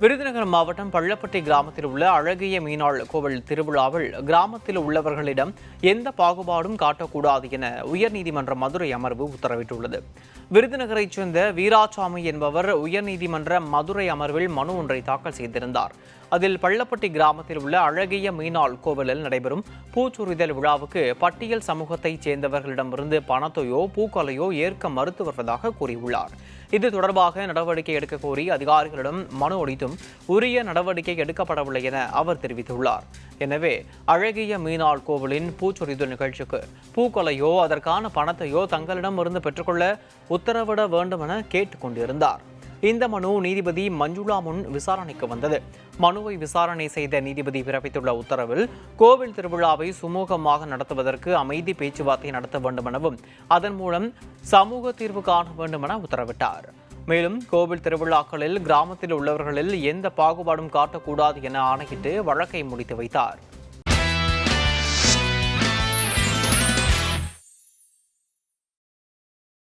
விருதுநகர் மாவட்டம் பள்ளப்பட்டி கிராமத்தில் உள்ள அழகிய மீனாள் கோவில் திருவிழாவில் கிராமத்தில் உள்ளவர்களிடம் எந்த பாகுபாடும் காட்டக்கூடாது என உயர்நீதிமன்ற மதுரை அமர்வு உத்தரவிட்டுள்ளது. விருதுநகரைச் சேர்ந்த வீராசாமி என்பவர் உயர்நீதிமன்ற மதுரை அமர்வில் மனு ஒன்றை தாக்கல் செய்திருந்தார். அதில் பள்ளப்பட்டி கிராமத்தில் உள்ள அழகிய மீனாள் கோவிலில் நடைபெறும் பூச்சொரிதல் விழாவுக்கு பட்டியல் சமூகத்தைச் சேர்ந்தவர்களிடமிருந்து பணத்தையோ பூக்களையோ ஏற்க மறுத்து வருவதாக கூறியுள்ளார். இது தொடர்பாக நடவடிக்கை எடுக்க கோரி அதிகாரிகளிடம் மனு அளித்தும் உரிய நடவடிக்கை எடுக்கப்படவில்லை என அவர் தெரிவித்துள்ளார். எனவே அழகிய மீனாள் கோவிலின் பூச்சொரிதல் நிகழ்ச்சிக்கு பூக்களையோ அதற்கான பணத்தையோ தங்களிடமிருந்து பெற்றுக்கொள்ள உத்தரவிட வேண்டும் என கேட்டுக் கொண்டிருந்தார். இந்த மனு நீதிபதி மஞ்சுளா முன் விசாரணைக்கு வந்தது. மனுவை விசாரணை செய்த நீதிபதி பிறப்பித்துள்ள உத்தரவில் கோவில் திருவிழாவை சுமூகமாக நடத்துவதற்கு அமைதி பேச்சுவார்த்தை நடத்த வேண்டும் எனவும் அதன் மூலம் சமூக தீர்வு காண வேண்டும் என உத்தரவிட்டார். மேலும் கோவில் திருவிழாக்களில் கிராமத்தில் உள்ளவர்களில் எந்த பாகுபாடும் காட்டக்கூடாது என ஆணையிட்டு வழக்கை முடித்து வைத்தார்.